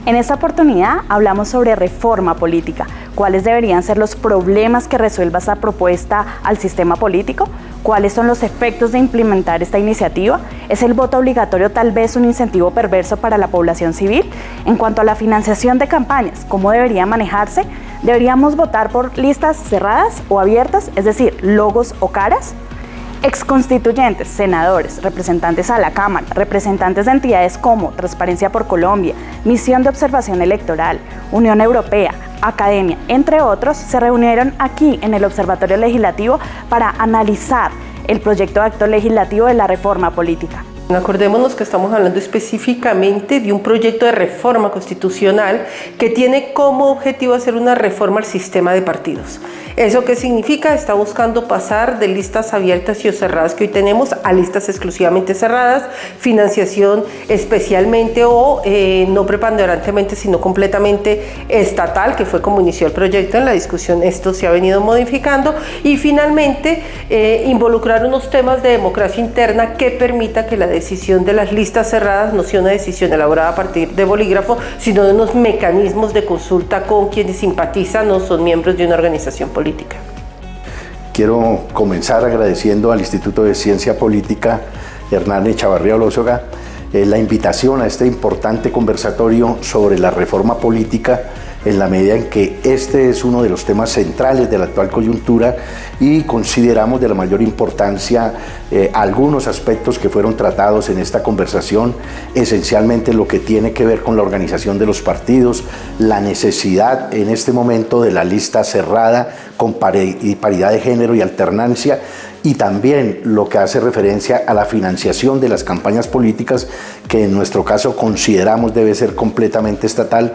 En esta oportunidad hablamos sobre reforma política. ¿Cuáles deberían ser los problemas que resuelva esta propuesta al sistema político? ¿Cuáles son los efectos de implementar esta iniciativa? ¿Es el voto obligatorio tal vez un incentivo perverso para la población civil? En cuanto a la financiación de campañas, ¿cómo debería manejarse? ¿Deberíamos votar por listas cerradas o abiertas, es decir, logos o caras? Exconstituyentes, senadores, representantes a la Cámara, representantes de entidades como Transparencia por Colombia, Misión de Observación Electoral, Unión Europea, Academia, entre otros, se reunieron aquí en el Observatorio Legislativo para analizar el proyecto de acto legislativo de la reforma política. Acordémonos que estamos hablando específicamente de un proyecto de reforma constitucional que tiene como objetivo hacer una reforma al sistema de partidos. ¿Eso qué significa? Está buscando pasar de listas abiertas y o cerradas que hoy tenemos a listas exclusivamente cerradas, financiación especialmente o no preponderantemente sino completamente estatal, que fue como inició el proyecto. En la discusión esto se ha venido modificando, y finalmente involucrar unos temas de democracia interna que permita que la decisión de las listas cerradas no sea una decisión elaborada a partir de bolígrafo, sino de unos mecanismos de consulta con quienes simpatizan o son miembros de una organización política. Quiero comenzar agradeciendo al Instituto de Ciencia Política Hernán Echavarría Olózoga la invitación a este importante conversatorio sobre la reforma política, en la medida en que este es uno de los temas centrales de la actual coyuntura y consideramos de la mayor importancia algunos aspectos que fueron tratados en esta conversación, esencialmente lo que tiene que ver con la organización de los partidos, la necesidad en este momento de la lista cerrada con paridad de género y alternancia, y también lo que hace referencia a la financiación de las campañas políticas, que en nuestro caso consideramos debe ser completamente estatal.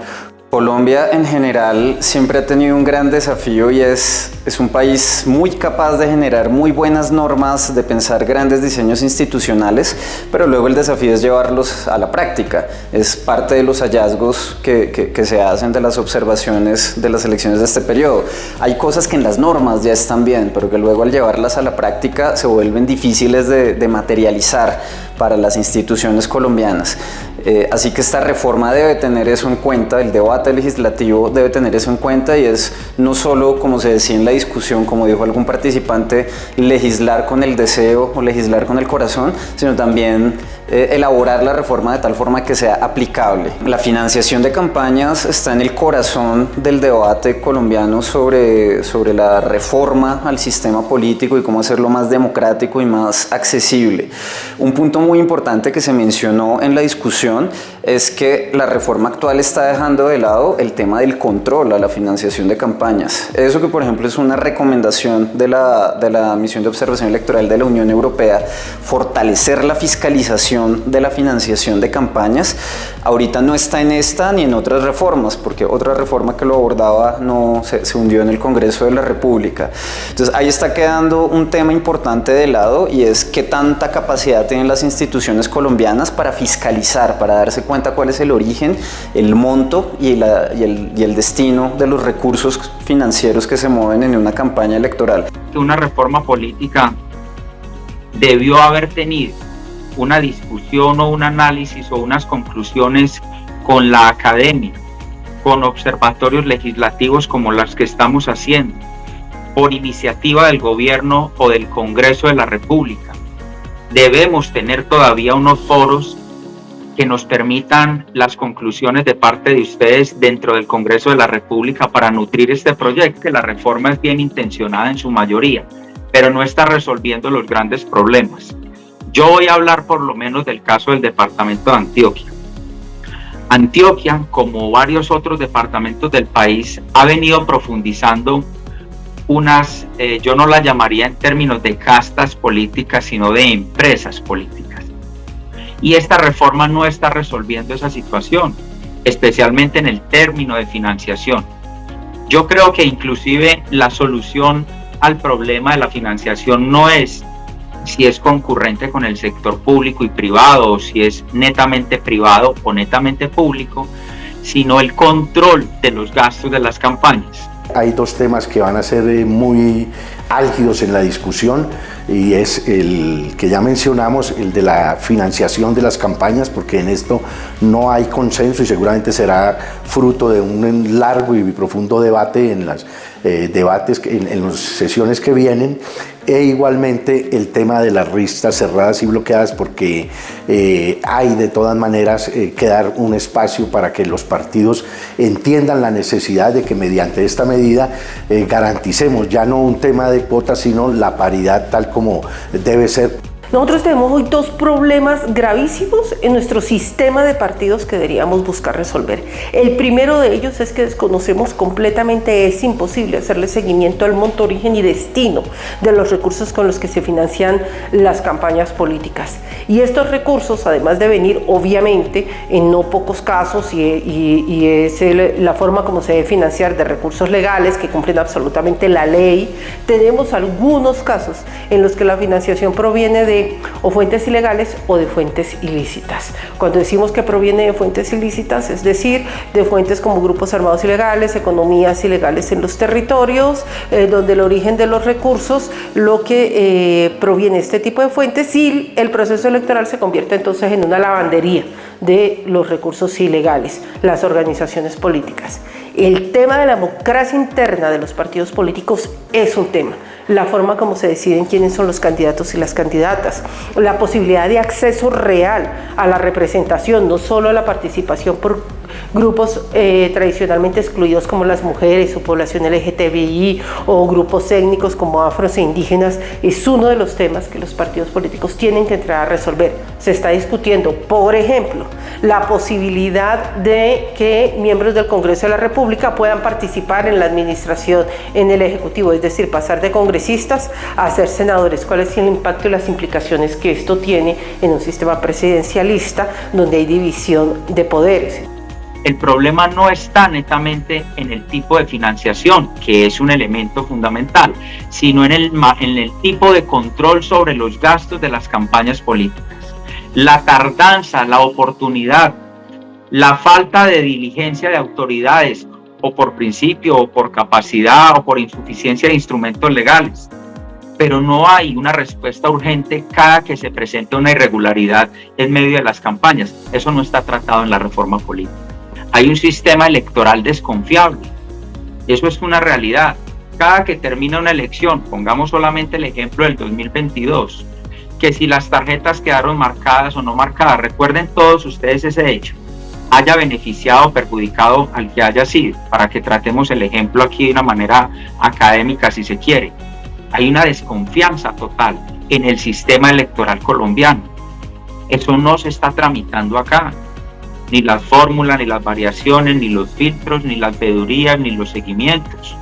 Colombia en general siempre ha tenido un gran desafío y es un país muy capaz de generar muy buenas normas, de pensar grandes diseños institucionales, pero luego el desafío es llevarlos a la práctica. Es parte de los hallazgos que se hacen de las observaciones de las elecciones de este periodo. Hay cosas que en las normas ya están bien, pero que luego al llevarlas a la práctica se vuelven difíciles de materializar para las instituciones colombianas. Así que esta reforma debe tener eso en cuenta, el debate legislativo debe tener eso en cuenta, y es no solo, como se decía en la discusión, como dijo algún participante, legislar con el deseo o legislar con el corazón, sino también elaborar la reforma de tal forma que sea aplicable. La financiación de campañas está en el corazón del debate colombiano sobre la reforma al sistema político y cómo hacerlo más democrático y más accesible. Un punto muy importante que se mencionó en la discusión es que la reforma actual está dejando de lado el tema del control a la financiación de campañas. Eso que, por ejemplo, es una recomendación de la Misión de Observación Electoral de la Unión Europea, fortalecer la fiscalización de la financiación de campañas, ahorita no está en esta ni en otras reformas, porque otra reforma que lo abordaba no se hundió en el Congreso de la República. Entonces ahí está quedando un tema importante de lado, y es qué tanta capacidad tienen las instituciones colombianas para fiscalizar, para darse cuenta cuál es el origen, el monto y el destino de los recursos financieros que se mueven en una campaña electoral. Una reforma política debió haber tenido una discusión o un análisis o unas conclusiones con la academia, con observatorios legislativos como las que estamos haciendo, por iniciativa del gobierno o del Congreso de la República. Debemos tener todavía unos foros que nos permitan las conclusiones de parte de ustedes dentro del Congreso de la República para nutrir este proyecto, que la reforma es bien intencionada en su mayoría, pero no está resolviendo los grandes problemas. Yo voy a hablar por lo menos del caso del departamento de Antioquia. Antioquia, como varios otros departamentos del país, ha venido profundizando unas, yo no las llamaría en términos de castas políticas, sino de empresas políticas. Y esta reforma no está resolviendo esa situación, especialmente en el término de financiación. Yo creo que inclusive la solución al problema de la financiación no es si es concurrente con el sector público y privado, o si es netamente privado o netamente público, sino el control de los gastos de las campañas. Hay dos temas que van a ser muy álgidos en la discusión, y es el que ya mencionamos, el de la financiación de las campañas, porque en esto no hay consenso y seguramente será fruto de un largo y profundo debate en las las sesiones que vienen, e igualmente el tema de las listas cerradas y bloqueadas, porque hay de todas maneras que dar un espacio para que los partidos entiendan la necesidad de que mediante esta medida garanticemos ya no un tema de cuotas, sino la paridad tal como debe ser. Nosotros tenemos hoy dos problemas gravísimos en nuestro sistema de partidos que deberíamos buscar resolver. El primero de ellos es que desconocemos completamente, es imposible hacerle seguimiento al monto, origen y destino de los recursos con los que se financian las campañas políticas. Y estos recursos, además de venir obviamente en no pocos casos, y es la forma como se debe financiar, de recursos legales que cumplen absolutamente la ley, tenemos algunos casos en los que la financiación proviene de o fuentes ilegales o de fuentes ilícitas. Cuando decimos que proviene de fuentes ilícitas, es decir, de fuentes como grupos armados ilegales, economías ilegales en los territorios, donde el origen de los recursos, lo que proviene de este tipo de fuentes, y el proceso electoral se convierte entonces en una lavandería de los recursos ilegales, las organizaciones políticas. El tema de la democracia interna de los partidos políticos es un tema. La forma como se deciden quiénes son los candidatos y las candidatas, la posibilidad de acceso real a la representación, no solo a la participación por grupos tradicionalmente excluidos como las mujeres o población LGTBI, o grupos étnicos como afros e indígenas, es uno de los temas que los partidos políticos tienen que entrar a resolver. Se está discutiendo, por ejemplo, la posibilidad de que miembros del Congreso de la República puedan participar en la administración, en el Ejecutivo, es decir, pasar de congresistas a ser senadores. ¿Cuál es el impacto y las implicaciones que esto tiene en un sistema presidencialista donde hay división de poderes? El problema no está netamente en el tipo de financiación, que es un elemento fundamental, sino en el tipo de control sobre los gastos de las campañas políticas. La tardanza, la oportunidad, la falta de diligencia de autoridades, o por principio, o por capacidad, o por insuficiencia de instrumentos legales. Pero no hay una respuesta urgente cada que se presente una irregularidad en medio de las campañas. Eso no está tratado en la reforma política. Hay un sistema electoral desconfiable. Eso es una realidad. Cada que termina una elección, pongamos solamente el ejemplo del 2022, que si las tarjetas quedaron marcadas o no marcadas, recuerden todos ustedes ese hecho, haya beneficiado o perjudicado al que haya sido, para que tratemos el ejemplo aquí de una manera académica si se quiere. Hay una desconfianza total en el sistema electoral colombiano. Eso no se está tramitando acá. Ni las fórmulas, ni las variaciones, ni los filtros, ni las veedurías, ni los seguimientos.